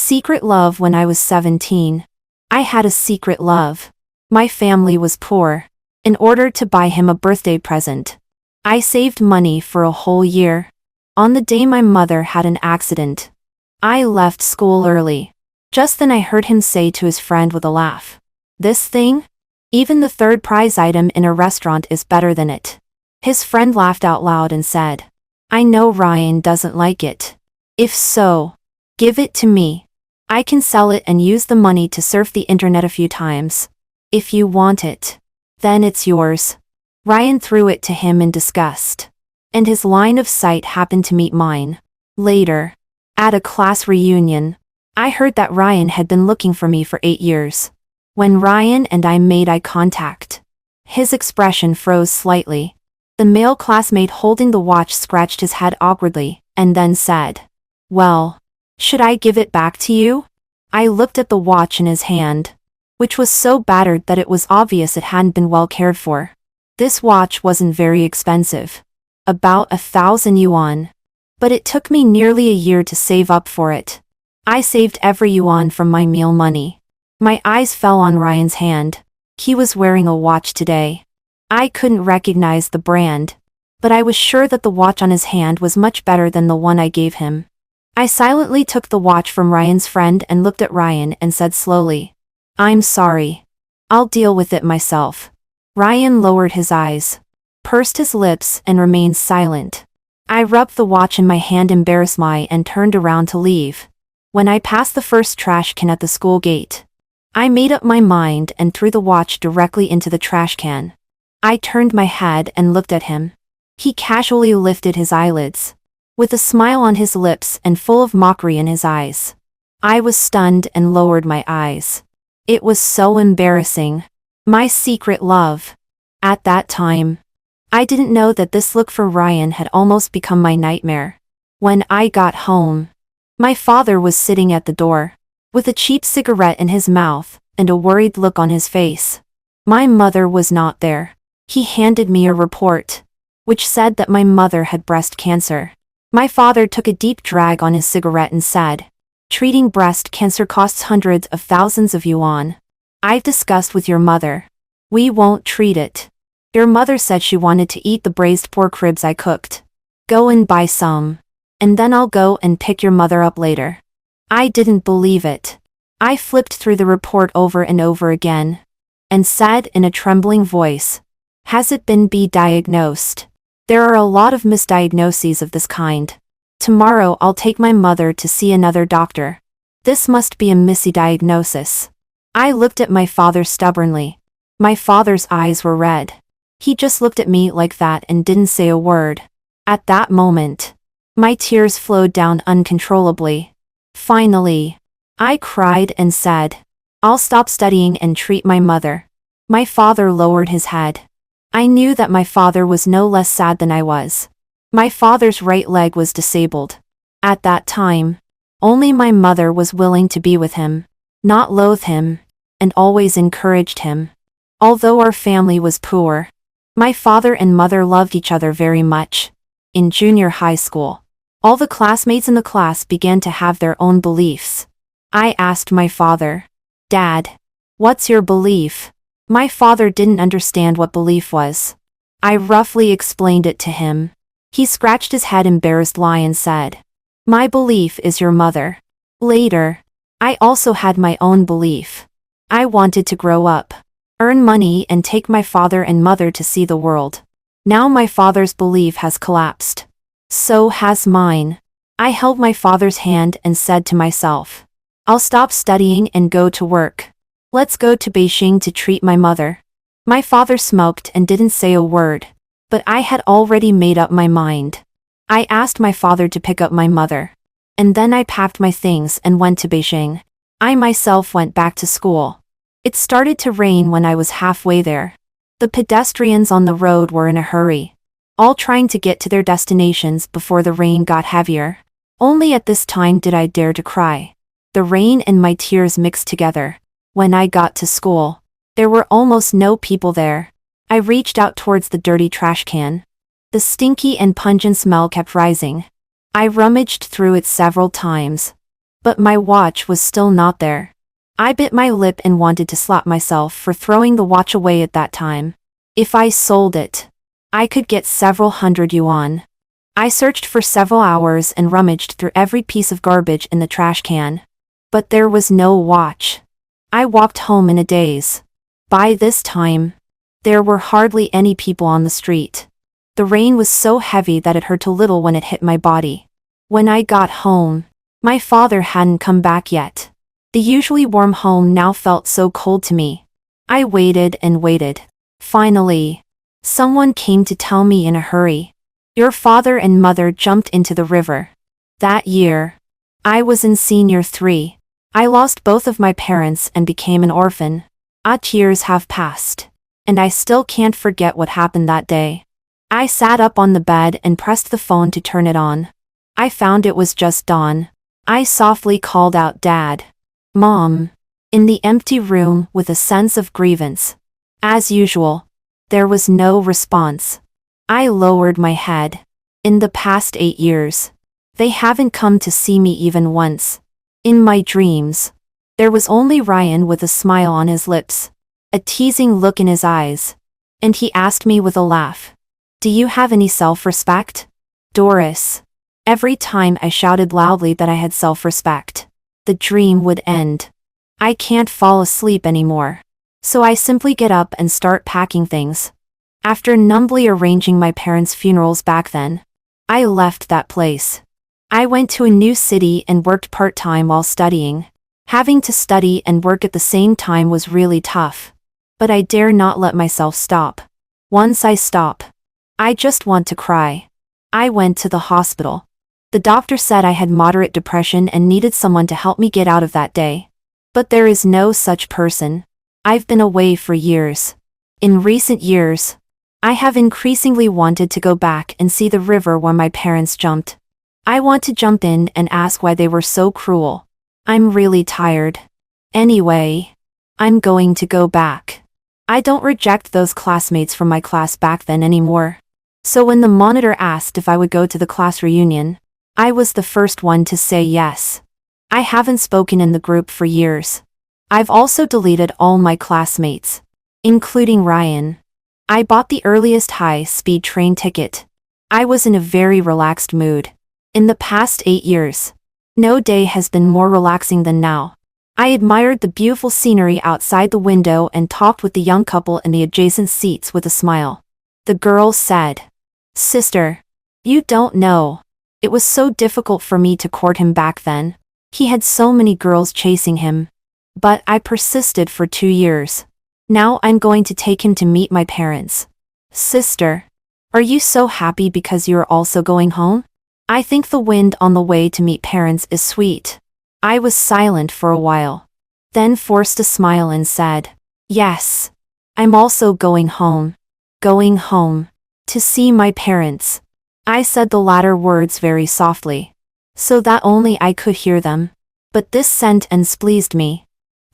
Secret love. When I was 17, I had a secret love. My family was poor. In order to buy him a birthday present, I saved money for a whole year. On the day my mother had an accident, I left school early. Just then I heard him say to his friend with a laugh, "This thing? Even the third prize item in a restaurant is better than it." His friend laughed out loud and said, "I know Ryan doesn't like it. If so, give it to me. I can sell it and use the money to surf the internet a few times. If you want it, then it's yours." Ryan threw it to him in disgust, and his line of sight happened to meet mine. Later, at a class reunion, I heard that Ryan had been looking for me for 8 years. When Ryan and I made eye contact, his expression froze slightly. The male classmate holding the watch scratched his head awkwardly, and then said, "Well, should I give it back to you?" I looked at the watch in his hand, which was so battered that it was obvious it hadn't been well cared for. This watch wasn't very expensive, about 1,000 yuan, but it took me nearly a year to save up for it. I saved every yuan from my meal money. My eyes fell on Ryan's hand. He was wearing a watch today. I couldn't recognize the brand, but I was sure that the watch on his hand was much better than the one I gave him. I silently took the watch from Ryan's friend and looked at Ryan and said slowly, "I'm sorry. I'll deal with it myself." Ryan lowered his eyes, pursed his lips and remained silent. I rubbed the watch in my hand embarrassingly and turned around to leave. When I passed the first trash can at the school gate, I made up my mind and threw the watch directly into the trash can. I turned my head and looked at him. He casually lifted his eyelids, with a smile on his lips and full of mockery in his eyes. I was stunned and lowered my eyes. It was so embarrassing. My secret love. At that time, I didn't know that this look for Ryan had almost become my nightmare. When I got home, my father was sitting at the door, with a cheap cigarette in his mouth and a worried look on his face. My mother was not there. He handed me a report, which said that my mother had breast cancer. My father took a deep drag on his cigarette and said, "Treating breast cancer costs hundreds of thousands of yuan. I've discussed with your mother. We won't treat it. Your mother said she wanted to eat the braised pork ribs I cooked. Go and buy some, and then I'll go and pick your mother up later." I didn't believe it. I flipped through the report over and over again, and said in a trembling voice, "Has it been diagnosed? There are a lot of misdiagnoses of this kind. Tomorrow I'll take my mother to see another doctor. This must be a misdiagnosis." I looked at my father stubbornly. My father's eyes were red. He just looked at me like that and didn't say a word. At that moment, my tears flowed down uncontrollably. Finally, I cried and said, "I'll stop studying and treat my mother." My father lowered his head. I knew that my father was no less sad than I was. My father's right leg was disabled. At that time, only my mother was willing to be with him, not loathe him, and always encouraged him. Although our family was poor, my father and mother loved each other very much. In junior high school, all the classmates in the class began to have their own beliefs. I asked my father, "Dad, what's your belief?" My father didn't understand what belief was. I roughly explained it to him. He scratched his head embarrassedly and said, "My belief is your mother." Later, I also had my own belief. I wanted to grow up, earn money and take my father and mother to see the world. Now my father's belief has collapsed. So has mine. I held my father's hand and said to myself, "I'll stop studying and go to work. Let's go to Beijing to treat my mother." My father smoked and didn't say a word, but I had already made up my mind. I asked my father to pick up my mother, and then I packed my things and went to Beijing. I myself went back to school. It started to rain when I was halfway there. The pedestrians on the road were in a hurry, all trying to get to their destinations before the rain got heavier. Only at this time did I dare to cry. The rain and my tears mixed together. When I got to school, there were almost no people there. I reached out towards the dirty trash can. The stinky and pungent smell kept rising. I rummaged through it several times, But my watch was still not there. I bit my lip and wanted to slap myself for throwing the watch away at that time. If I sold it, I could get several hundred yuan. I searched for several hours and rummaged through every piece of garbage in the trash can. But there was no watch. I walked home in a daze. By this time, there were hardly any people on the street. The rain was so heavy that it hurt a little when it hit my body. When I got home, my father hadn't come back yet. The usually warm home now felt so cold to me. I waited and waited. Finally, someone came to tell me in a hurry. Your father and mother jumped into the river. That year, I was in senior 3. I lost both of my parents and became an orphan. 8 years have passed, and I still can't forget what happened that day. I sat up on the bed and pressed the phone to turn it on. I found it was just dawn. I softly called out Dad. Mom. In the empty room with a sense of grievance. As usual, there was no response. I lowered my head. In the past 8 years, they haven't come to see me even once. In my dreams, there was only Ryan with a smile on his lips, a teasing look in his eyes. And he asked me with a laugh, "Do you have any self-respect?" Doris. Every time I shouted loudly that I had self-respect, the dream would end. I can't fall asleep anymore. So I simply get up and start packing things. After numbly arranging my parents' funerals back then, I left that place. I went to a new city and worked part-time while studying. Having to study and work at the same time was really tough. But I dare not let myself stop. Once I stop, I just want to cry. I went to the hospital. The doctor said I had moderate depression and needed someone to help me get out of that day. But there is no such person. I've been away for years. In recent years, I have increasingly wanted to go back and see the river where my parents jumped. I want to jump in and ask why they were so cruel. I'm really tired. Anyway, I'm going to go back. I don't reject those classmates from my class back then anymore. So when the monitor asked if I would go to the class reunion, I was the first one to say yes. I haven't spoken in the group for years. I've also deleted all my classmates, including Ryan. I bought the earliest high-speed train ticket. I was in a very relaxed mood. In the past 8 years, no day has been more relaxing than now. I admired the beautiful scenery outside the window and talked with the young couple in the adjacent seats with a smile. The girl said, "Sister, you don't know. It was so difficult for me to court him back then. He had so many girls chasing him. But I persisted for 2 years. Now I'm going to take him to meet my parents." Sister, are you so happy because you're also going home? I think the wind on the way to meet parents is sweet. I was silent for a while, then forced a smile and said, "Yes. I'm also going home. Going home. To see my parents." I said the latter words very softly, so that only I could hear them. But this sentence pleased me.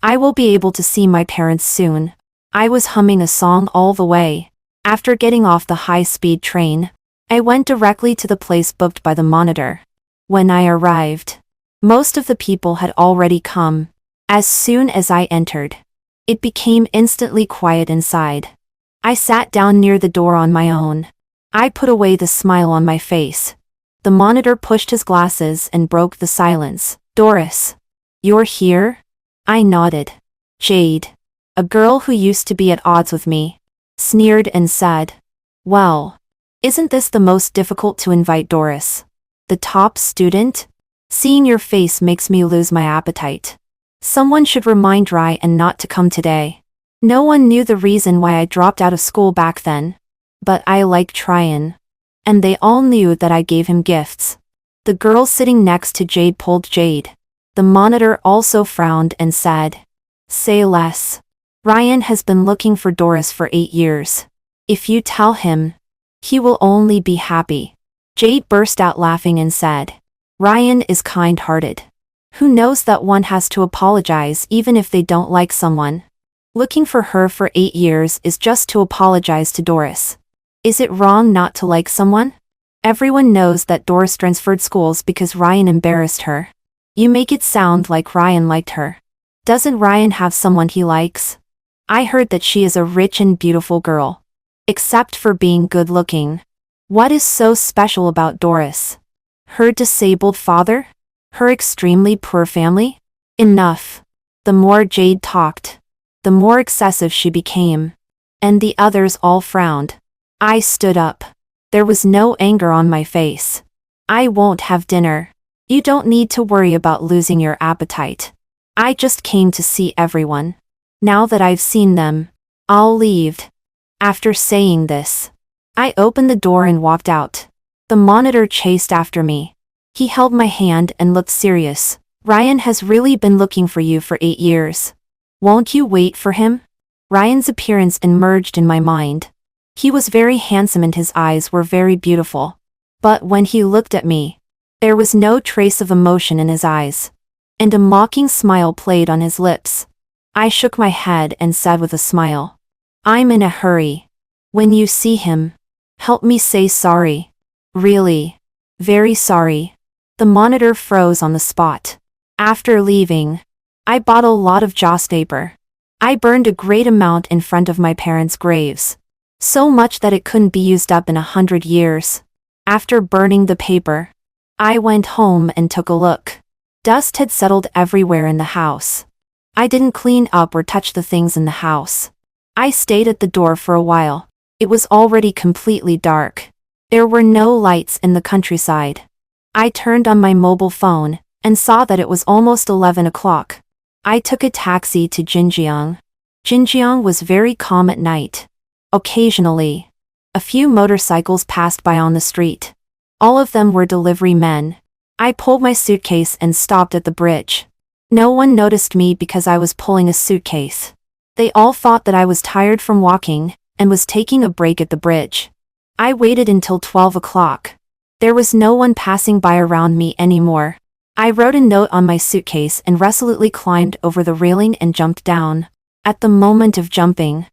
I will be able to see my parents soon. I was humming a song all the way. After getting off the high-speed train, I went directly to the place booked by the monitor. When I arrived, most of the people had already come. As soon as I entered, it became instantly quiet inside. I sat down near the door on my own. I put away the smile on my face. The monitor pushed his glasses and broke the silence. "Doris, you're here?" I nodded. Jade, a girl who used to be at odds with me, sneered and said, "Well, isn't this the most difficult to invite, Doris? The top student? Seeing your face makes me lose my appetite. Someone should remind Ryan not to come today." No one knew the reason why I dropped out of school back then. But I liked Ryan. And they all knew that I gave him gifts. The girl sitting next to Jade pulled Jade. The monitor also frowned and said, "Say less. Ryan has been looking for Doris for 8 years. If you tell him, he will only be happy." Jade burst out laughing and said, "Ryan is kind-hearted. Who knows that one has to apologize even if they don't like someone? Looking for her for 8 years is just to apologize to Doris. Is it wrong not to like someone? Everyone knows that Doris transferred schools because Ryan embarrassed her. You make it sound like Ryan liked her. Doesn't Ryan have someone he likes? I heard that she is a rich and beautiful girl. Except for being good-looking. What is so special about Doris? Her disabled father? Her extremely poor family? Enough. The more Jade talked, the more excessive she became. And the others all frowned. I stood up. There was no anger on my face. I won't have dinner. You don't need to worry about losing your appetite. I just came to see everyone. Now that I've seen them, I'll leave. After saying this, I opened the door and walked out. The monitor chased after me. He held my hand and looked serious. Ryan has really been looking for you for 8 years. Won't you wait for him? Ryan's appearance emerged in my mind. He was very handsome and his eyes were very beautiful. But when he looked at me, there was no trace of emotion in his eyes. And a mocking smile played on his lips. I shook my head and said with a smile, I'm in a hurry. When you see him, help me say sorry. Really. Very sorry. The monitor froze on the spot. After leaving, I bought a lot of joss paper. I burned a great amount in front of my parents' graves. So much that it couldn't be used up in 100 years. After burning the paper, I went home and took a look. Dust had settled everywhere in the house. I didn't clean up or touch the things in the house. I stayed at the door for a while. It was already completely dark. There were no lights in the countryside. I turned on my mobile phone and saw that it was almost 11 o'clock. I took a taxi to Jinjiang. Jinjiang was very calm at night. Occasionally, a few motorcycles passed by on the street. All of them were delivery men. I pulled my suitcase and stopped at the bridge. No one noticed me because I was pulling a suitcase. They all thought that I was tired from walking and was taking a break at the bridge. I waited until 12 o'clock. There was no one passing by around me anymore. I wrote a note on my suitcase and resolutely climbed over the railing and jumped down. At the moment of jumping,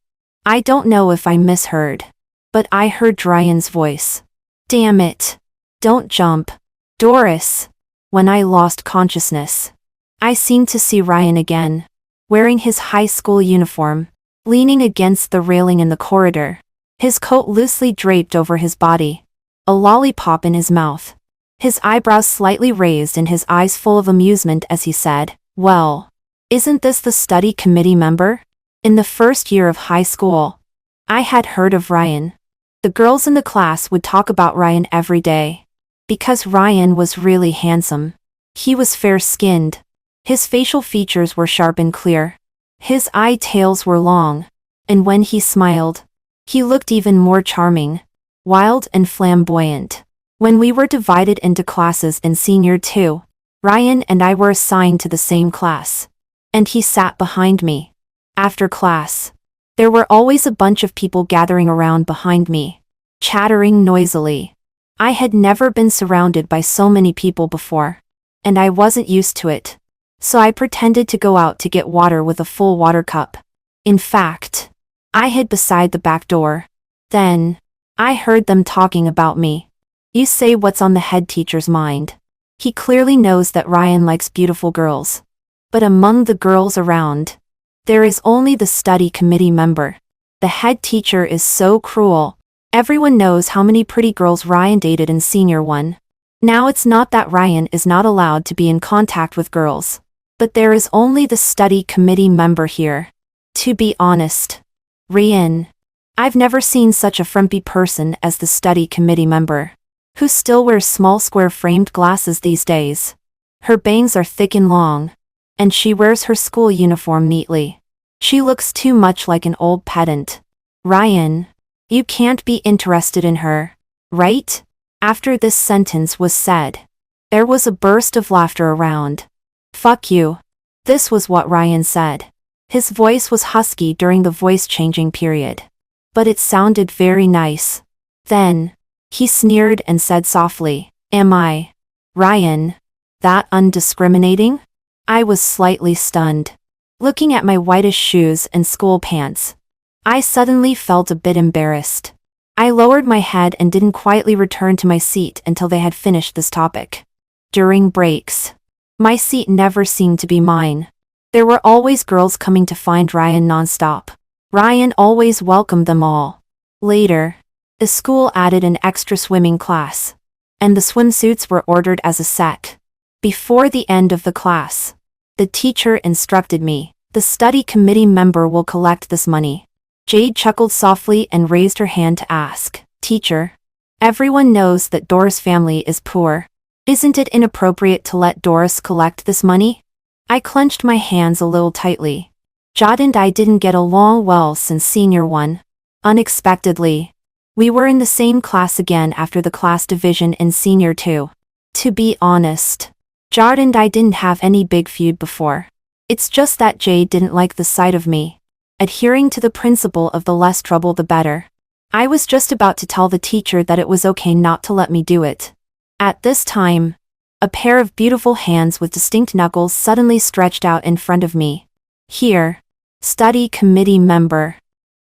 I don't know if I misheard, but I heard Ryan's voice. Damn it. Don't jump. Doris. When I lost consciousness, I seemed to see Ryan again, wearing his high school uniform, leaning against the railing in the corridor, his coat loosely draped over his body, a lollipop in his mouth, his eyebrows slightly raised and his eyes full of amusement as he said, Well, isn't this the study committee member? In the first year of high school, I had heard of Ryan. The girls in the class would talk about Ryan every day. Because Ryan was really handsome. He was fair-skinned. His facial features were sharp and clear. His eye-tails were long. And when he smiled, he looked even more charming, wild and flamboyant. When we were divided into classes in Senior 2, Ryan and I were assigned to the same class. And he sat behind me. After class, there were always a bunch of people gathering around behind me, chattering noisily. I had never been surrounded by so many people before, and I wasn't used to it. So I pretended to go out to get water with a full water cup. In fact, I hid beside the back door. Then, I heard them talking about me. You say what's on the head teacher's mind. He clearly knows that Ryan likes beautiful girls. But among the girls around, there is only the study committee member. The head teacher is so cruel. Everyone knows how many pretty girls Ryan dated in Senior 1. Now it's not that Ryan is not allowed to be in contact with girls, but there is only the study committee member here. To be honest, Ryan, I've never seen such a frumpy person as the study committee member, who still wears small square framed glasses these days. Her bangs are thick and long, and she wears her school uniform neatly. She looks too much like an old pedant. Ryan, you can't be interested in her, right? After this sentence was said, there was a burst of laughter around. Fuck you. This was what Ryan said. His voice was husky during the voice-changing period, but it sounded very nice. Then, he sneered and said softly, Am I, Ryan, that undiscriminating? I was slightly stunned. Looking at my whitish shoes and school pants, I suddenly felt a bit embarrassed. I lowered my head and didn't quietly return to my seat until they had finished this topic. During breaks, My seat never seemed to be mine. There were always girls coming to find Ryan nonstop. Ryan always welcomed them all. Later, the school added an extra swimming class, and the swimsuits were ordered as a set. Before the end of the class, the teacher instructed me, "The study committee member will collect this money." Jade chuckled softly and raised her hand to ask, "Teacher, everyone knows that Dora's family is poor. Isn't it inappropriate to let Doris collect this money?" I clenched my hands a little tightly. Jade and I didn't get along well since senior one. Unexpectedly, we were in the same class again after the class division in senior two. To be honest, Jade and I didn't have any big feud before. It's just that Jade didn't like the sight of me adhering to the principle of the less trouble the better. I was just about to tell the teacher that it was okay not to let me do it. At this time, a pair of beautiful hands with distinct knuckles suddenly stretched out in front of me. "Here, study committee member."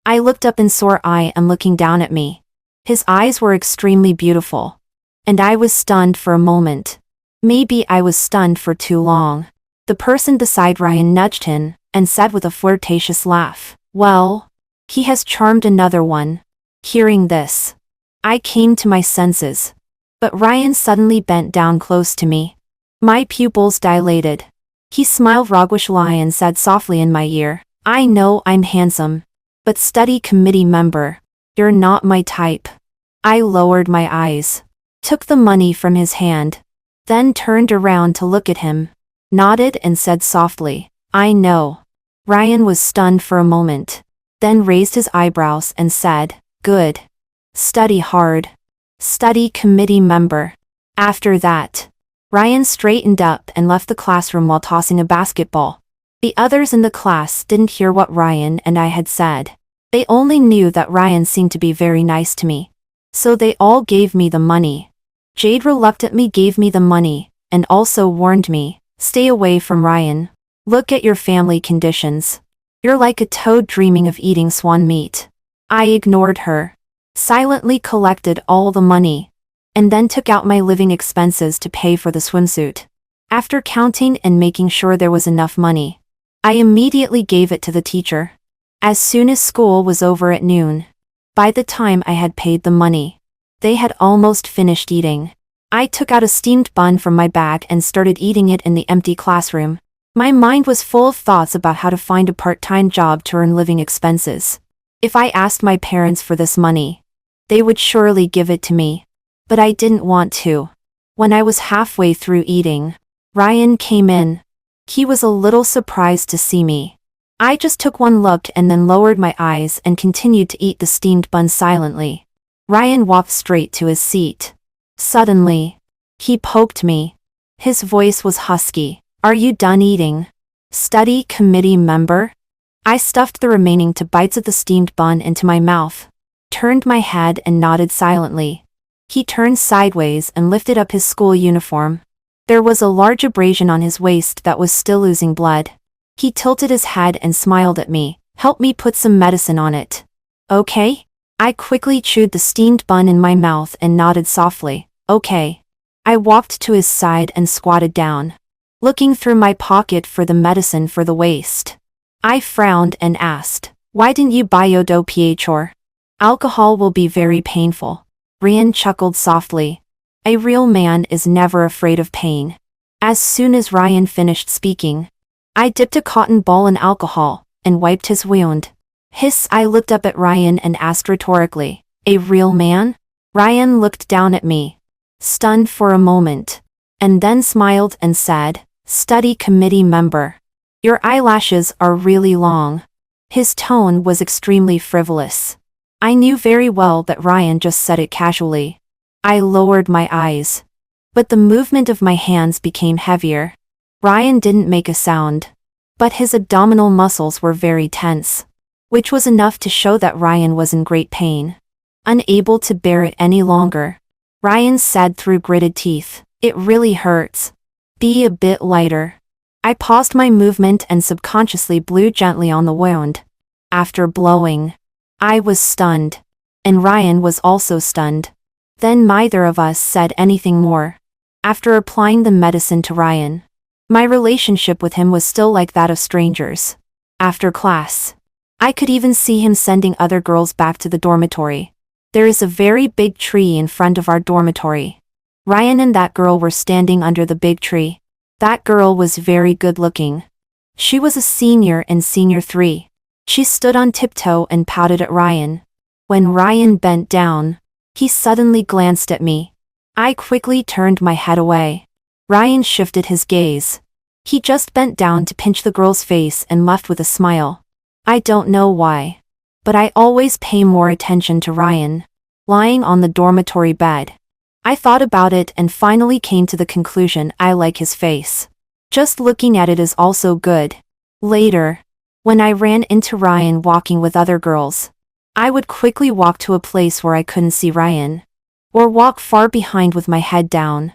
I looked up in sore eye and looking down at me. His eyes were extremely beautiful, and I was stunned for a moment. Maybe I was stunned for too long. The person beside Ryan nudged him and said with a flirtatious laugh, "Well, he has charmed another one." Hearing this, I came to my senses. But Ryan suddenly bent down close to me. My pupils dilated. He smiled roguishly and said softly in my ear, "I know I'm handsome, but study committee member, you're not my type." I lowered my eyes, took the money from his hand, then turned around to look at him, nodded and said softly, "I know." Ryan was stunned for a moment, then raised his eyebrows and said, "Good. Study hard. Study committee member." After that, Ryan straightened up and left the classroom while tossing a basketball. The others in the class didn't hear what Ryan and I had said. They only knew that Ryan seemed to be very nice to me. So they all gave me the money. Jade reluctantly gave me the money, and also warned me, "Stay away from Ryan. Look at your family conditions. You're like a toad dreaming of eating swan meat." I ignored her, silently collected all the money, and then took out my living expenses to pay for the swimsuit. After counting and making sure there was enough money, I immediately gave it to the teacher. As soon as school was over at noon, by the time I had paid the money, they had almost finished eating. I took out a steamed bun from my bag and started eating it in the empty classroom. My mind was full of thoughts about how to find a part-time job to earn living expenses. If I asked my parents for this money, they would surely give it to me. But I didn't want to. When I was halfway through eating, Ryan came in. He was a little surprised to see me. I just took one look and then lowered my eyes and continued to eat the steamed bun silently. Ryan walked straight to his seat. Suddenly, he poked me. His voice was husky. "Are you done eating? Study committee member?" I stuffed the remaining 2 bites of the steamed bun into my mouth, turned my head and nodded silently. He turned sideways and lifted up his school uniform. There was a large abrasion on his waist that was still oozing blood. He tilted his head and smiled at me. "Help me put some medicine on it." "Okay?" I quickly chewed the steamed bun in my mouth and nodded softly. "Okay." I walked to his side and squatted down, looking through my pocket for the medicine for the waist. I frowned and asked, "Why didn't you buy Yodo PHR? Alcohol will be very painful." Ryan chuckled softly. A real man is never afraid of pain. As soon as Ryan finished speaking, I dipped a cotton ball in alcohol and wiped his wound. Hiss! I looked up at Ryan and asked rhetorically, "A real man?" Ryan looked down at me, stunned for a moment, and then smiled and said, "Study committee member. Your eyelashes are really long." His tone was extremely frivolous. I knew very well that Ryan just said it casually. I lowered my eyes, but the movement of my hands became heavier. Ryan didn't make a sound, but his abdominal muscles were very tense, which was enough to show that Ryan was in great pain. Unable to bear it any longer, Ryan said through gritted teeth, "It really hurts. Be a bit lighter." I paused my movement and subconsciously blew gently on the wound. After blowing, I was stunned, and Ryan was also stunned. Then neither of us said anything more. After applying the medicine to Ryan, My relationship with him was still like that of strangers. After class, I could even see him sending other girls back to the dormitory. There is a very big tree in front of our dormitory. Ryan and that girl were standing under the big tree. That girl was very good looking. She was a senior in Senior 3. She stood on tiptoe and pouted at Ryan. When Ryan bent down, he suddenly glanced at me. I quickly turned my head away. Ryan shifted his gaze. He just bent down to pinch the girl's face and left with a smile. I don't know why, but I always pay more attention to Ryan. Lying on the dormitory bed, I thought about it and finally came to the conclusion I like his face. Just looking at it is also good. Later, when I ran into Ryan walking with other girls, I would quickly walk to a place where I couldn't see Ryan, or walk far behind with my head down.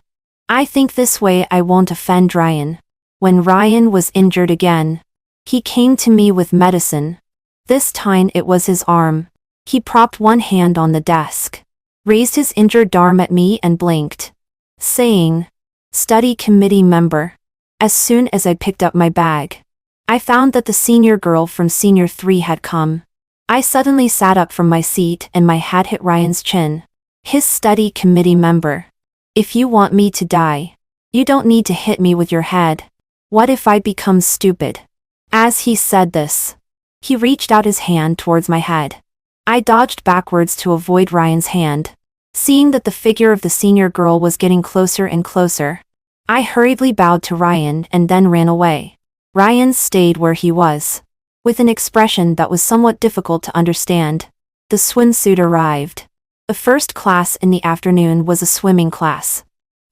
I think this way I won't offend Ryan. When Ryan was injured again, he came to me with medicine. This time it was his arm. He propped one hand on the desk, raised his injured arm at me and blinked, saying, "Study committee member." As soon as I picked up my bag, I found that the senior girl from Senior 3 had come. I suddenly sat up from my seat and my hat hit Ryan's chin. His study committee member. If you want me to die, you don't need to hit me with your head. What if I become stupid? As he said this, he reached out his hand towards my head. I dodged backwards to avoid Ryan's hand. Seeing that the figure of the senior girl was getting closer and closer, I hurriedly bowed to Ryan and then ran away. Ryan stayed where he was, with an expression that was somewhat difficult to understand. The swimsuit arrived. The first class in the afternoon was a swimming class.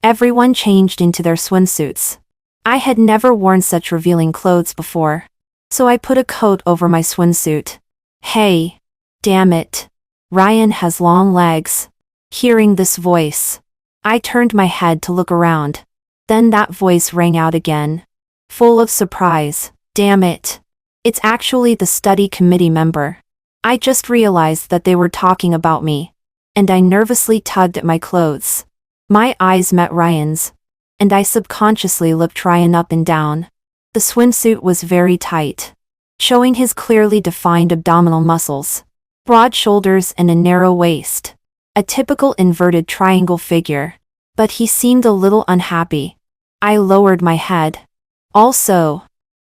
Everyone changed into their swimsuits. I had never worn such revealing clothes before, so I put a coat over my swimsuit. Hey, damn it. Ryan has long legs. Hearing this voice, I turned my head to look around. Then that voice rang out again, full of surprise. Damn it. It's actually the study committee member. I just realized that they were talking about me, and I nervously tugged at my clothes. My eyes met Ryan's, and I subconsciously looked Ryan up and down. The swimsuit was very tight, showing his clearly defined abdominal muscles, broad shoulders and a narrow waist. A typical inverted triangle figure. But he seemed a little unhappy. I lowered my head. Also,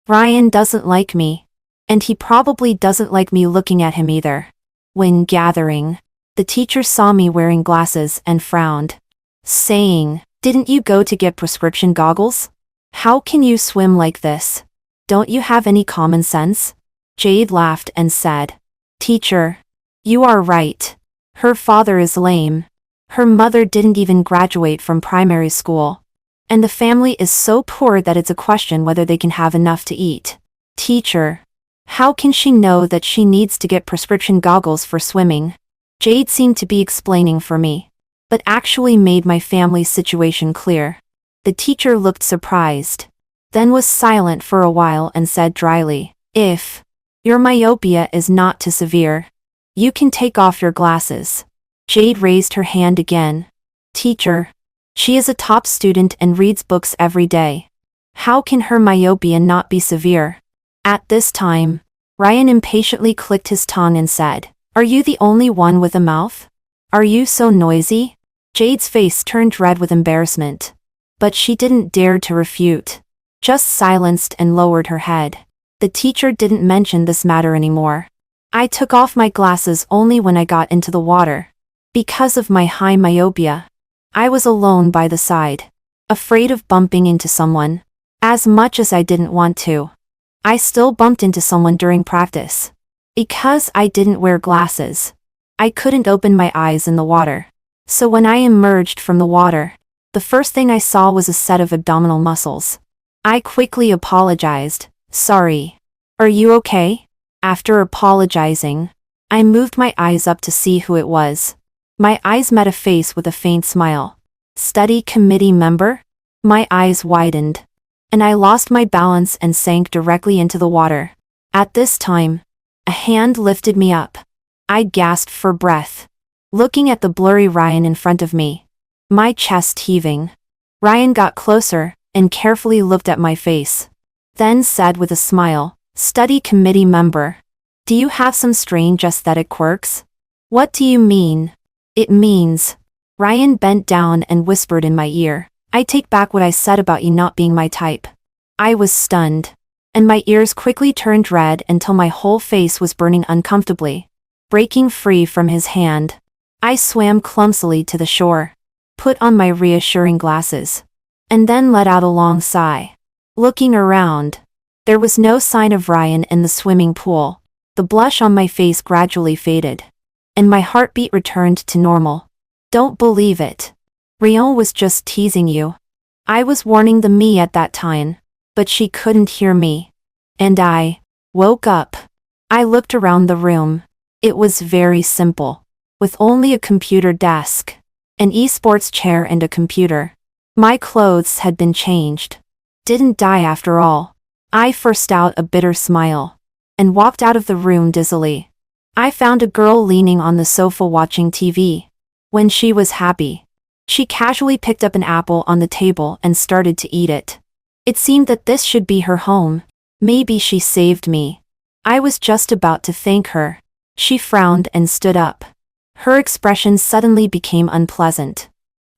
Ryan doesn't like me, and he probably doesn't like me looking at him either. When gathering, the teacher saw me wearing glasses and frowned, saying, "Didn't you go to get prescription goggles? How can you swim like this? Don't you have any common sense?" Jade laughed and said, "Teacher, you are right. Her father is lame. Her mother didn't even graduate from primary school. And the family is so poor that it's a question whether they can have enough to eat. Teacher, how can she know that she needs to get prescription goggles for swimming?" Jade seemed to be explaining for me, but actually made my family's situation clear. The teacher looked surprised, then was silent for a while and said dryly, "If your myopia is not too severe, you can take off your glasses." Jade raised her hand again. "Teacher, she is a top student and reads books every day. How can her myopia not be severe?" At this time, Ryan impatiently clicked his tongue and said, "Are you the only one with a mouth? Are you so noisy?" Jade's face turned red with embarrassment, but she didn't dare to refute, just silenced and lowered her head. The teacher didn't mention this matter anymore. I took off my glasses only when I got into the water. Because of my high myopia, I was alone by the side, afraid of bumping into someone. As much as I didn't want to, I still bumped into someone during practice. Because I didn't wear glasses, I couldn't open my eyes in the water. So when I emerged from the water, the first thing I saw was a set of abdominal muscles. I quickly apologized. "Sorry. Are you okay?" After apologizing, I moved my eyes up to see who it was. My eyes met a face with a faint smile. "Study committee member?" My eyes widened, and I lost my balance and sank directly into the water. At this time, a hand lifted me up. I gasped for breath, looking at the blurry Ryan in front of me, my chest heaving. Ryan got closer, and carefully looked at my face. Then said with a smile, "Study committee member. Do you have some strange aesthetic quirks?" "What do you mean?" "It means..." Ryan bent down and whispered in my ear, "I take back what I said about you not being my type." I was stunned, and my ears quickly turned red until my whole face was burning uncomfortably. Breaking free from his hand, I swam clumsily to the shore, put on my reassuring glasses, and then let out a long sigh. Looking around, there was no sign of Ryan in the swimming pool. The blush on my face gradually faded, and my heartbeat returned to normal. "Don't believe it. Rion was just teasing you." I was warning the me at that time, but she couldn't hear me. And I woke up. I looked around the room. It was very simple, with only a computer desk, an esports chair and a computer. My clothes had been changed. Didn't die after all. I forced out a bitter smile, and walked out of the room dizzily. I found a girl leaning on the sofa watching TV. When she was happy, she casually picked up an apple on the table and started to eat it. It seemed that this should be her home. Maybe she saved me. I was just about to thank her. She frowned and stood up. Her expression suddenly became unpleasant.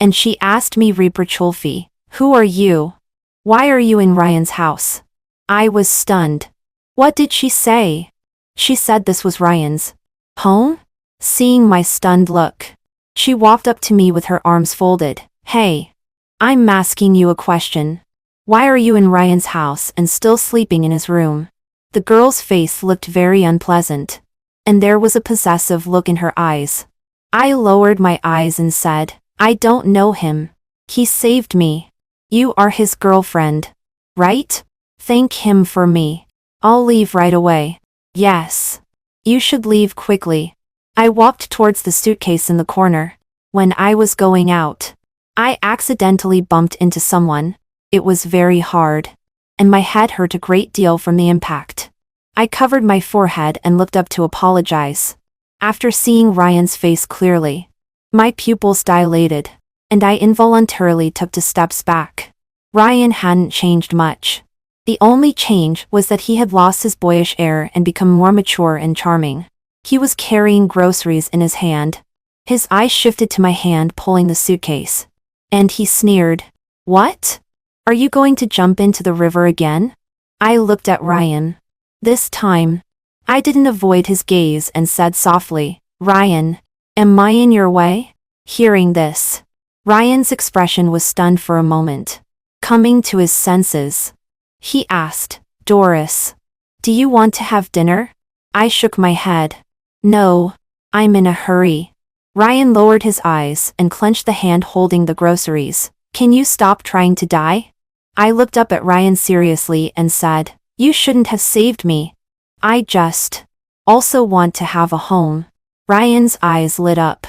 And she asked me reproachfully, "Who are you? Why are you in Ryan's house?" I was stunned. What did she say? She said this was Ryan's home? Seeing my stunned look, she walked up to me with her arms folded. "Hey, I'm asking you a question. Why are you in Ryan's house and still sleeping in his room?" The girl's face looked very unpleasant, and there was a possessive look in her eyes. I lowered my eyes and said, "I don't know him. He saved me." "You are his girlfriend, right? Thank him for me." "I'll leave right away." "Yes. You should leave quickly." I walked towards the suitcase in the corner. When I was going out, I accidentally bumped into someone. It was very hard, and my head hurt a great deal from the impact. I covered my forehead and looked up to apologize. After seeing Ryan's face clearly, my pupils dilated, and I involuntarily took 2 steps back. Ryan hadn't changed much. The only change was that he had lost his boyish air and become more mature and charming. He was carrying groceries in his hand. His eyes shifted to my hand pulling the suitcase, and he sneered, "What? Are you going to jump into the river again?" I looked at Ryan. This time, I didn't avoid his gaze and said softly, "Ryan, am I in your way?" Hearing this, Ryan's expression was stunned for a moment. Coming to his senses, he asked, "Doris, do you want to have dinner?" I shook my head. "No, I'm in a hurry." Ryan lowered his eyes and clenched the hand holding the groceries. "Can you stop trying to die?" I looked up at Ryan seriously and said, "You shouldn't have saved me. I just also want to have a home." Ryan's eyes lit up.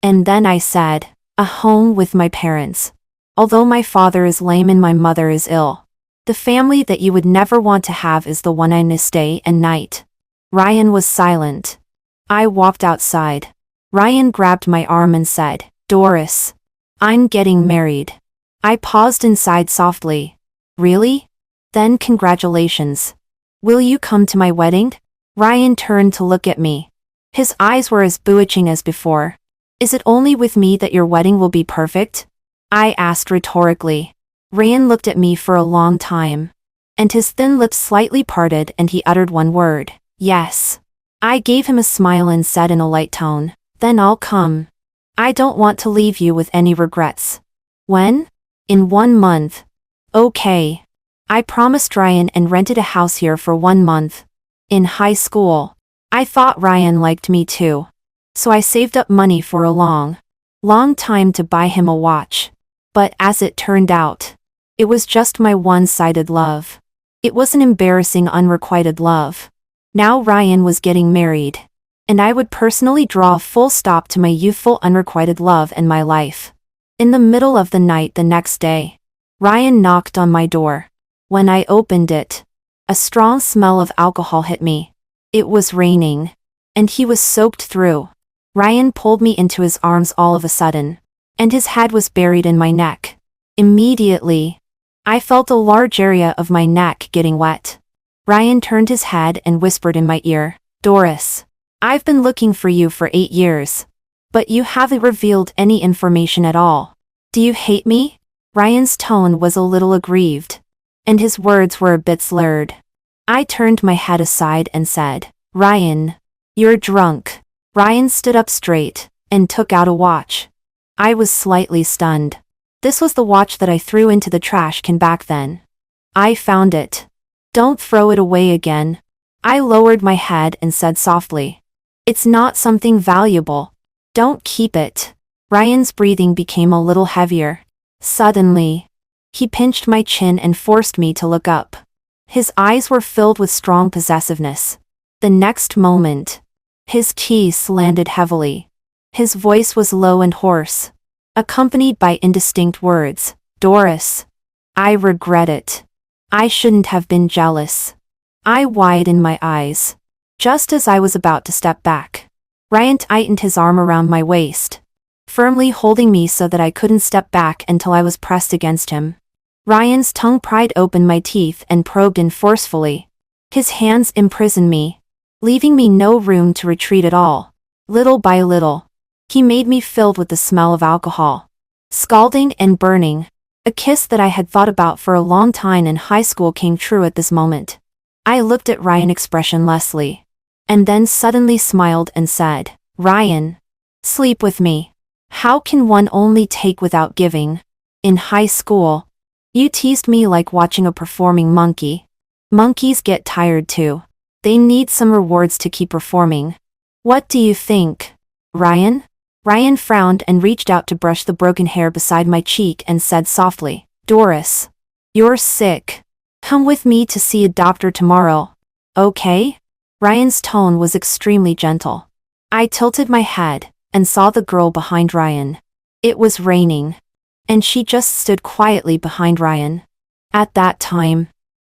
And then I said, "A home with my parents. Although my father is lame and my mother is ill, the family that you would never want to have is the one I miss day and night." Ryan was silent. I walked outside. Ryan grabbed my arm and said, "Doris, I'm getting married." I paused inside softly. "Really? Then congratulations. Will you come to my wedding?" Ryan turned to look at me. His eyes were as bewitching as before. "Is it only with me that your wedding will be perfect?" I asked rhetorically. Ryan looked at me for a long time, and his thin lips slightly parted and he uttered one word, "Yes." I gave him a smile and said in a light tone, "Then I'll come. I don't want to leave you with any regrets." "When?" "In 1 month." "Okay." I promised Ryan and rented a house here for 1 month. In high school, I thought Ryan liked me too. So I saved up money for a long time to buy him a watch. But as it turned out, it was just my one-sided love. It was an embarrassing unrequited love. Now Ryan was getting married, and I would personally draw a full stop to my youthful unrequited love in my life. In the middle of the night the next day, Ryan knocked on my door. When I opened it, a strong smell of alcohol hit me. It was raining, and he was soaked through. Ryan pulled me into his arms all of a sudden, and his head was buried in my neck. Immediately, I felt a large area of my neck getting wet. Ryan turned his head and whispered in my ear, "Doris, I've been looking for you for 8 years. But you haven't revealed any information at all. Do you hate me?" Ryan's tone was a little aggrieved, and his words were a bit slurred. I turned my head aside and said, "Ryan, you're drunk." Ryan stood up straight and took out a watch. I was slightly stunned. This was the watch that I threw into the trash can back then. "I found it. Don't throw it away again." I lowered my head and said softly, "It's not something valuable. Don't keep it." Ryan's breathing became a little heavier. Suddenly, he pinched my chin and forced me to look up. His eyes were filled with strong possessiveness. The next moment, his keys landed heavily. His voice was low and hoarse, accompanied by indistinct words. "Doris, I regret it. I shouldn't have been jealous." I widened my eyes. Just as I was about to step back, Ryan tightened his arm around my waist, firmly holding me so that I couldn't step back until I was pressed against him. Ryan's tongue pried open my teeth and probed in forcefully. His hands imprisoned me, leaving me no room to retreat at all. Little by little, he made me filled with the smell of alcohol. Scalding and burning, a kiss that I had thought about for a long time in high school came true at this moment. I looked at Ryan expressionlessly, and then suddenly smiled and said, "Ryan, sleep with me. How can one only take without giving? In high school, you teased me like watching a performing monkey. Monkeys get tired too. They need some rewards to keep performing. What do you think, Ryan?" Ryan frowned and reached out to brush the broken hair beside my cheek and said softly, "Doris, you're sick. Come with me to see a doctor tomorrow. Okay?" Ryan's tone was extremely gentle. I tilted my head and saw the girl behind Ryan. It was raining, and she just stood quietly behind Ryan. At that time,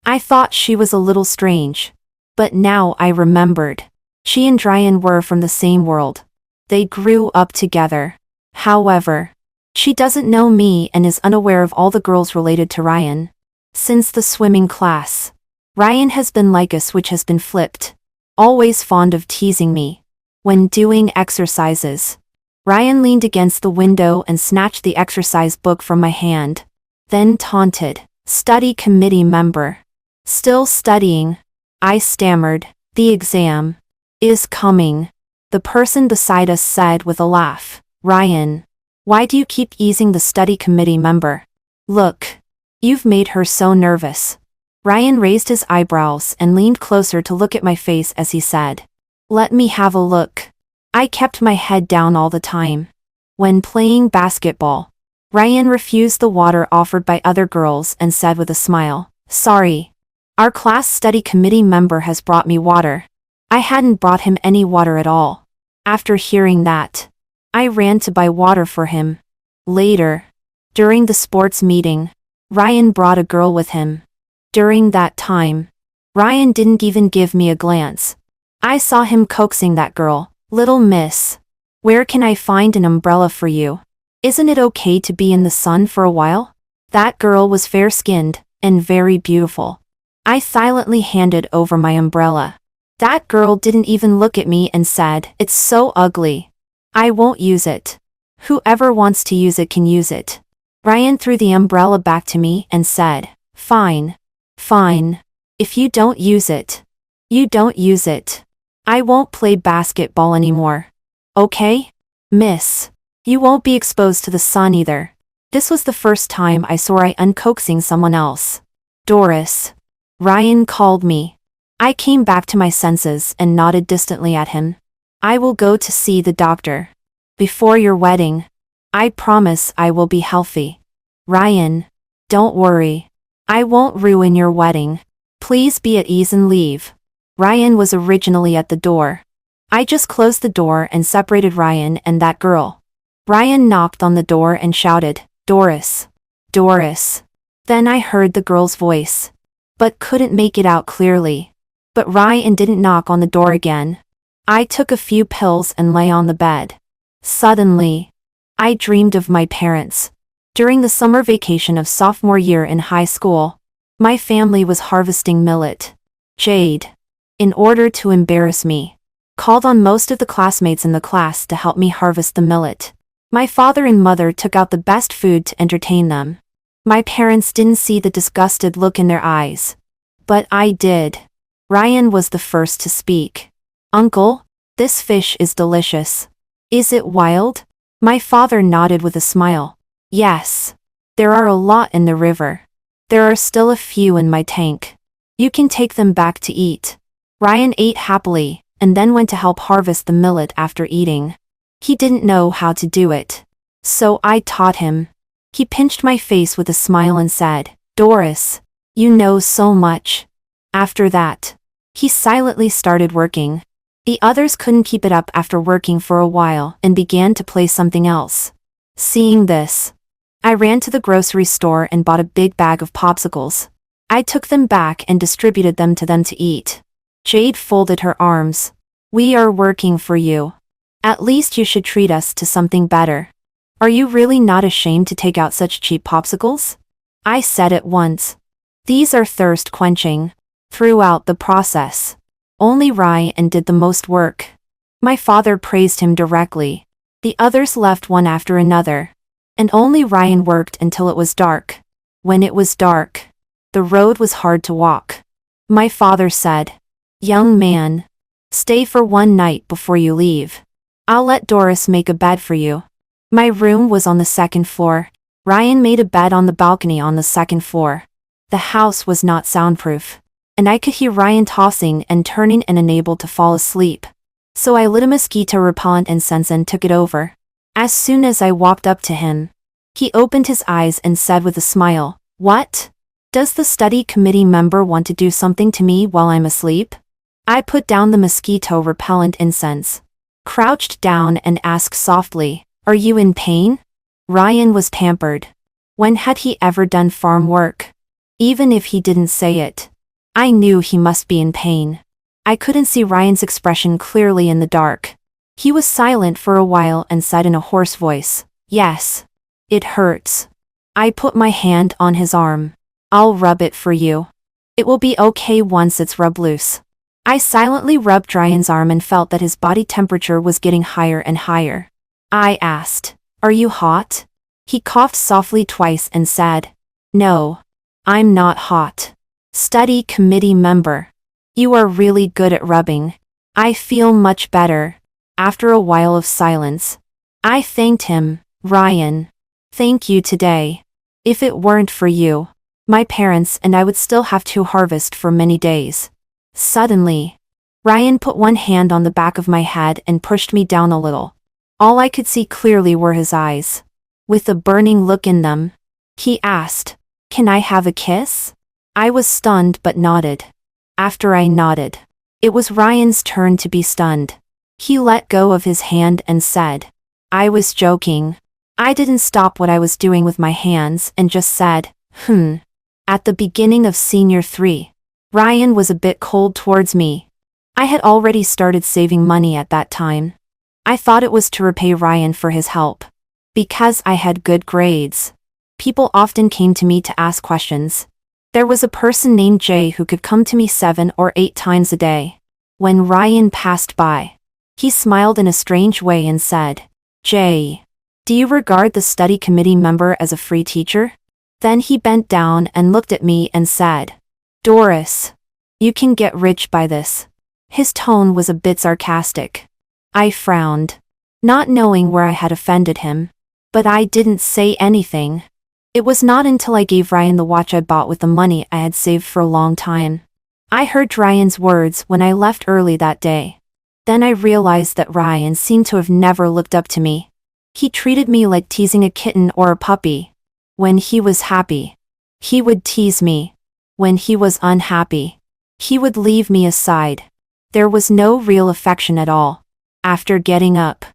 I thought she was a little strange, but now I remembered. She and Ryan were from the same world. They grew up together. However, she doesn't know me and is unaware of all the girls related to Ryan. Since the swimming class, Ryan has been like a switch has been flipped, always fond of teasing me. When doing exercises, Ryan leaned against the window and snatched the exercise book from my hand, then taunted, "Study committee member. Still studying?" I stammered, "The exam is coming." The person beside us said with a laugh, "Ryan, why do you keep easing the study committee member? Look, you've made her so nervous." Ryan raised his eyebrows and leaned closer to look at my face as he said, "Let me have a look." I kept my head down all the time. When playing basketball, Ryan refused the water offered by other girls and said with a smile, "Sorry. Our class study committee member has brought me water." I hadn't brought him any water at all. After hearing that, I ran to buy water for him. Later, during the sports meeting, Ryan brought a girl with him. During that time, Ryan didn't even give me a glance. I saw him coaxing that girl, "Little miss, where can I find an umbrella for you? Isn't it okay to be in the sun for a while?" That girl was fair-skinned and very beautiful. I silently handed over my umbrella. That girl didn't even look at me and said, "It's so ugly. I won't use it. Whoever wants to use it can use it." Ryan threw the umbrella back to me and said, "Fine. Fine. If you don't use it, you don't use it. I won't play basketball anymore. Okay? Miss, you won't be exposed to the sun either." This was the first time I saw Ryan uncoaxing someone else. "Doris," Ryan called me. I came back to my senses and nodded distantly at him. "I will go to see the doctor. Before your wedding. I promise I will be healthy. Ryan, don't worry. I won't ruin your wedding. Please be at ease and leave." Ryan was originally at the door. I just closed the door and separated Ryan and that girl. Ryan knocked on the door and shouted, "Doris. Doris." Then I heard the girl's voice, but couldn't make it out clearly. But Ryan didn't knock on the door again. I took a few pills and lay on the bed. Suddenly, I dreamed of my parents. During the summer vacation of sophomore year in high school, my family was harvesting millet. Jade, in order to embarrass me, called on most of the classmates in the class to help me harvest the millet. My father and mother took out the best food to entertain them. My parents didn't see the disgusted look in their eyes. But I did. Ryan was the first to speak. "Uncle, this fish is delicious. Is it wild?" My father nodded with a smile. "Yes. There are a lot in the river. There are still a few in my tank. You can take them back to eat." Ryan ate happily, and then went to help harvest the millet after eating. He didn't know how to do it. So I taught him. He pinched my face with a smile and said, "Doris, you know so much." After that, he silently started working. The others couldn't keep it up after working for a while and began to play something else. Seeing this, I ran to the grocery store and bought a big bag of popsicles. I took them back and distributed them to eat. Jade folded her arms. "We are working for you. At least you should treat us to something better. Are you really not ashamed to take out such cheap popsicles?" I said at once. "These are thirst quenching." Throughout the process, only Ryan did the most work. My father praised him directly. The others left one after another, and only Ryan worked until it was dark. When it was dark, the road was hard to walk. My father said, "Young man, stay for one night before you leave. I'll let Doris make a bed for you." My room was on the second floor. Ryan made a bed on the balcony on the second floor. The house was not soundproof, and I could hear Ryan tossing and turning and unable to fall asleep. So I lit a mosquito repellent incense and took it over. As soon as I walked up to him, he opened his eyes and said with a smile, "What? Does the study committee member want to do something to me while I'm asleep?" I put down the mosquito repellent incense, crouched down and asked softly, "Are you in pain?" Ryan was pampered. When had he ever done farm work? Even if he didn't say it, I knew he must be in pain. I couldn't see Ryan's expression clearly in the dark. He was silent for a while and said in a hoarse voice, "Yes. It hurts." I put my hand on his arm. "I'll rub it for you. It will be okay once it's rubbed loose." I silently rubbed Ryan's arm and felt that his body temperature was getting higher and higher. I asked, "Are you hot?" He coughed softly twice and said, "No. I'm not hot." Study committee member. You are really good at rubbing. I feel much better. After a while of silence, I thanked him. "Ryan, thank you today. If it weren't for you, my parents and I would still have to harvest for many days." Suddenly, Ryan put one hand on the back of my head and pushed me down a little. All I could see clearly were his eyes, with a burning look in them. He asked, "Can I have a kiss?" I was stunned but nodded. After I nodded, it was Ryan's turn to be stunned. He let go of his hand and said, "I was joking." I didn't stop what I was doing with my hands and just said, At the beginning of Senior 3, Ryan was a bit cold towards me. I had already started saving money at that time. I thought it was to repay Ryan for his help. Because I had good grades, people often came to me to ask questions. There was a person named Jay who could come to me 7 or 8 times a day. When Ryan passed by, he smiled in a strange way and said, "Jay, do you regard the study committee member as a free teacher?" Then he bent down and looked at me and said, "Doris, you can get rich by this." His tone was a bit sarcastic. I frowned, not knowing where I had offended him. But I didn't say anything. It was not until I gave Ryan the watch I bought with the money I had saved for a long time. I heard Ryan's words when I left early that day. Then I realized that Ryan seemed to have never looked up to me. He treated me like teasing a kitten or a puppy. When he was happy, he would tease me. When he was unhappy, he would leave me aside. There was no real affection at all. After getting up,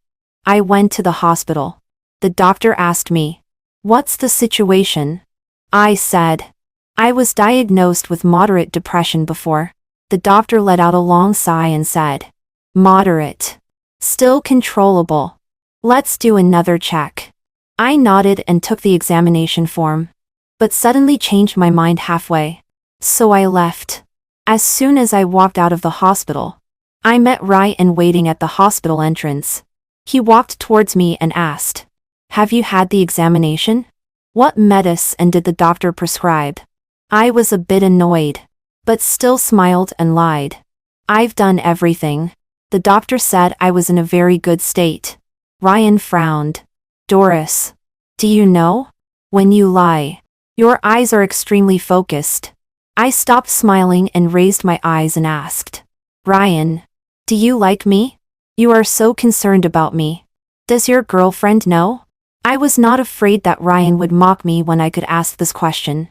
I went to the hospital. The doctor asked me, "What's the situation?" I said, "I was diagnosed with moderate depression before." The doctor let out a long sigh and said, "Moderate. Still controllable. Let's do another check." I nodded and took the examination form, but suddenly changed my mind halfway. So I left. As soon as I walked out of the hospital, I met Ryan waiting at the hospital entrance. He walked towards me and asked, "Have you had the examination? What medicine did the doctor prescribe?" I was a bit annoyed, but still smiled and lied. "I've done everything. The doctor said I was in a very good state." Ryan frowned. "Doris, do you know? When you lie, your eyes are extremely focused." I stopped smiling and raised my eyes and asked, "Ryan, do you like me? You are so concerned about me. Does your girlfriend know?" I was not afraid that Ryan would mock me when I could ask this question.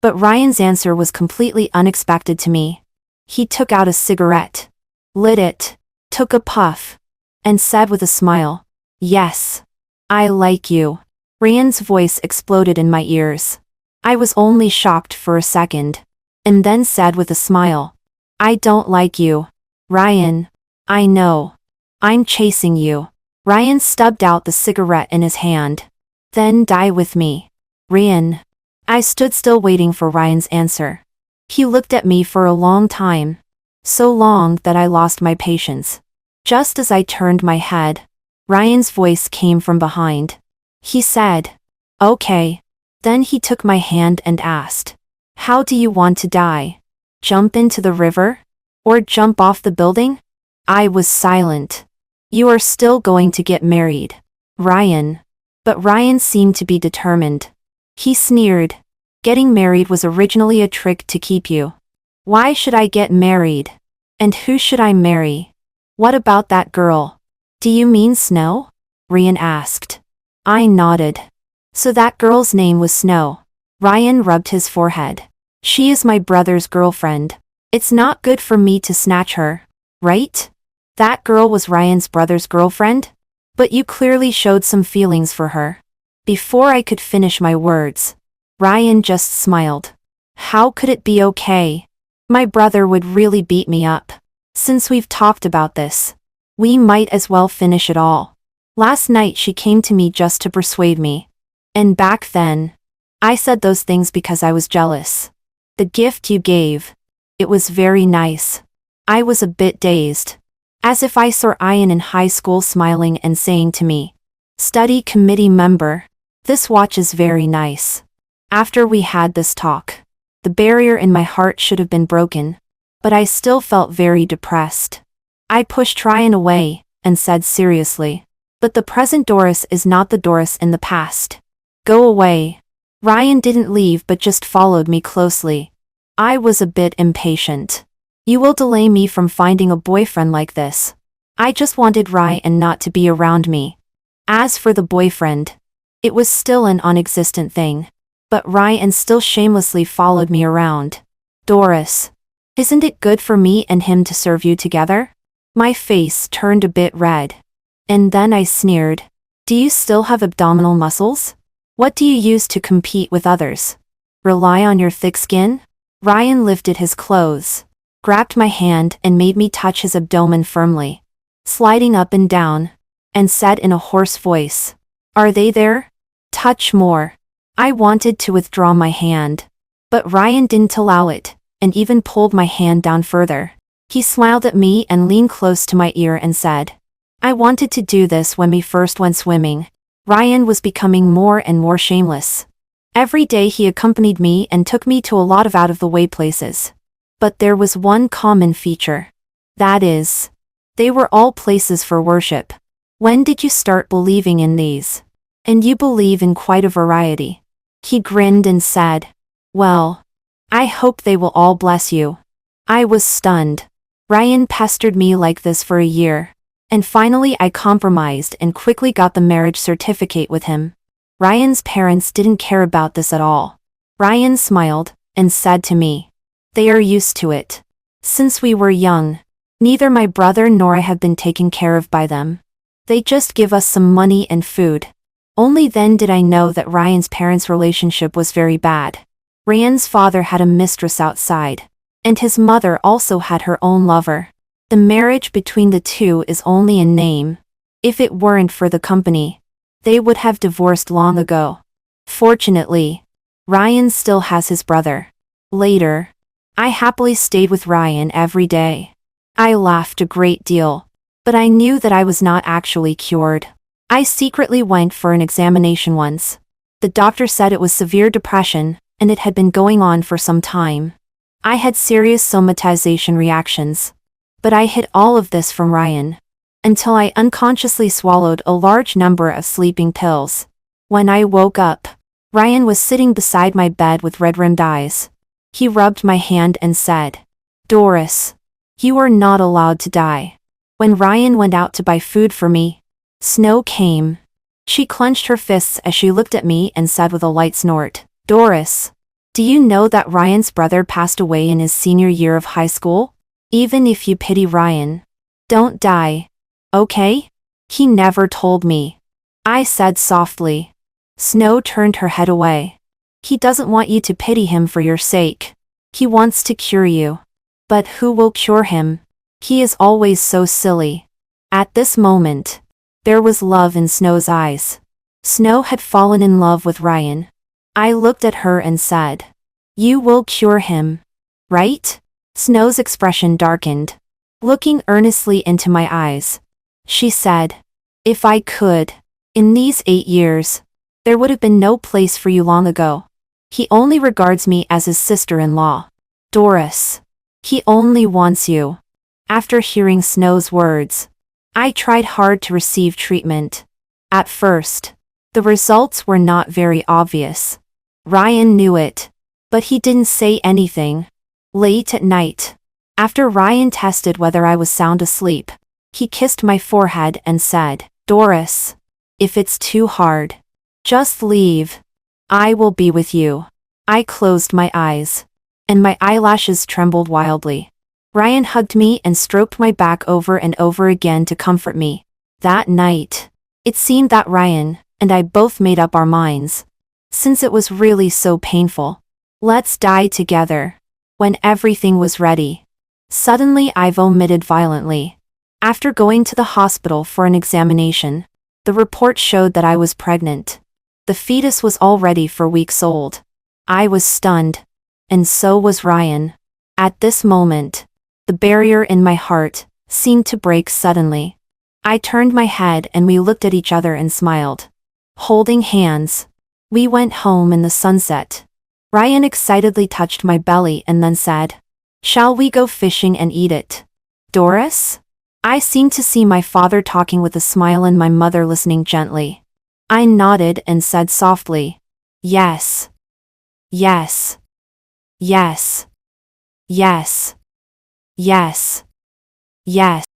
But Ryan's answer was completely unexpected to me. He took out a cigarette, lit it, took a puff, and said with a smile, "Yes, I like you." Ryan's voice exploded in my ears. I was only shocked for a second, and then said with a smile, "I don't like you. Ryan, I know. I'm chasing you." Ryan stubbed out the cigarette in his hand. "Then die with me, Ryan." I stood still waiting for Ryan's answer. He looked at me for a long time. So long that I lost my patience. Just as I turned my head, Ryan's voice came from behind. He said, "Okay." Then he took my hand and asked, "How do you want to die? Jump into the river? Or jump off the building?" I was silent. "You are still going to get married, Ryan." But Ryan seemed to be determined. He sneered. "Getting married was originally a trick to keep you. Why should I get married? And who should I marry? What about that girl?" "Do you mean Snow?" Ryan asked. I nodded. "So that girl's name was Snow." Ryan rubbed his forehead. "She is my brother's girlfriend. It's not good for me to snatch her, right?" "That girl was Ryan's brother's girlfriend? But you clearly showed some feelings for her." Before I could finish my words, Ryan just smiled. "How could it be okay? My brother would really beat me up. Since we've talked about this, we might as well finish it all. Last night she came to me just to persuade me. And back then, I said those things because I was jealous. The gift you gave, it was very nice." I was a bit dazed. As if I saw Ian in high school smiling and saying to me, "Study committee member, this watch is very nice." After we had this talk, the barrier in my heart should have been broken, but I still felt very depressed. I pushed Ryan away and said seriously, "But the present Doris is not the Doris in the past. Go away." Ryan didn't leave but just followed me closely. I was a bit impatient. "You will delay me from finding a boyfriend like this." I just wanted Ryan not to be around me. As for the boyfriend, it was still an non-existent thing. But Ryan still shamelessly followed me around. "Doris, isn't it good for me and him to serve you together?" My face turned a bit red. And then I sneered. "Do you still have abdominal muscles? What do you use to compete with others? Rely on your thick skin?" Ryan lifted his clothes, grabbed my hand and made me touch his abdomen firmly, sliding up and down, and said in a hoarse voice, "Are they there? Touch more." I wanted to withdraw my hand, but Ryan didn't allow it, and even pulled my hand down further. He smiled at me and leaned close to my ear and said, "I wanted to do this when we first went swimming." Ryan was becoming more and more shameless. Every day he accompanied me and took me to a lot of out-of-the-way places. But there was one common feature. That is, they were all places for worship. "When did you start believing in these? And you believe in quite a variety." He grinned and said, "Well, I hope they will all bless you." I was stunned. Ryan pestered me like this for a year. And finally I compromised and quickly got the marriage certificate with him. Ryan's parents didn't care about this at all. Ryan smiled and said to me, "They are used to it. Since we were young, neither my brother nor I have been taken care of by them. They just give us some money and food." Only then did I know that Ryan's parents' relationship was very bad. Ryan's father had a mistress outside, and his mother also had her own lover. The marriage between the two is only in name. If it weren't for the company, they would have divorced long ago. Fortunately, Ryan still has his brother. Later, I happily stayed with Ryan every day. I laughed a great deal, but I knew that I was not actually cured. I secretly went for an examination once. The doctor said it was severe depression, and it had been going on for some time. I had serious somatization reactions. But I hid all of this from Ryan, until I unconsciously swallowed a large number of sleeping pills. When I woke up, Ryan was sitting beside my bed with red-rimmed eyes. He rubbed my hand and said, "Doris, you are not allowed to die." When Ryan went out to buy food for me, Snow came. She clenched her fists as she looked at me and said with a light snort, "Doris, do you know that Ryan's brother passed away in his senior year of high school? Even if you pity Ryan, don't die, okay?" "He never told me," I said softly. Snow turned her head away. "He doesn't want you to pity him for your sake. He wants to cure you. But who will cure him? He is always so silly." At this moment, there was love in Snow's eyes. Snow had fallen in love with Ryan. I looked at her and said, "You will cure him, right?" Snow's expression darkened. Looking earnestly into my eyes, she said, "If I could, in these 8 years, there would have been no place for you long ago. He only regards me as his sister-in-law. Doris, he only wants you." After hearing Snow's words, I tried hard to receive treatment. At first, the results were not very obvious. Ryan knew it, but he didn't say anything. Late at night, after Ryan tested whether I was sound asleep, he kissed my forehead and said, "Doris, if it's too hard, just leave. I will be with you." I closed my eyes, and my eyelashes trembled wildly. Ryan hugged me and stroked my back over and over again to comfort me. That night, it seemed that Ryan and I both made up our minds. Since it was really so painful, let's die together. When everything was ready, suddenly I vomited violently. After going to the hospital for an examination, the report showed that I was pregnant. The fetus was already 4 weeks old. I was stunned, and so was Ryan. At this moment, the barrier in my heart seemed to break suddenly. I turned my head and we looked at each other and smiled. Holding hands, we went home in the sunset. Ryan excitedly touched my belly and then said, "Shall we go fishing and eat it, Doris?" I seemed to see my father talking with a smile and my mother listening gently. I nodded and said softly, "Yes. Yes. Yes. Yes. Yes. Yes."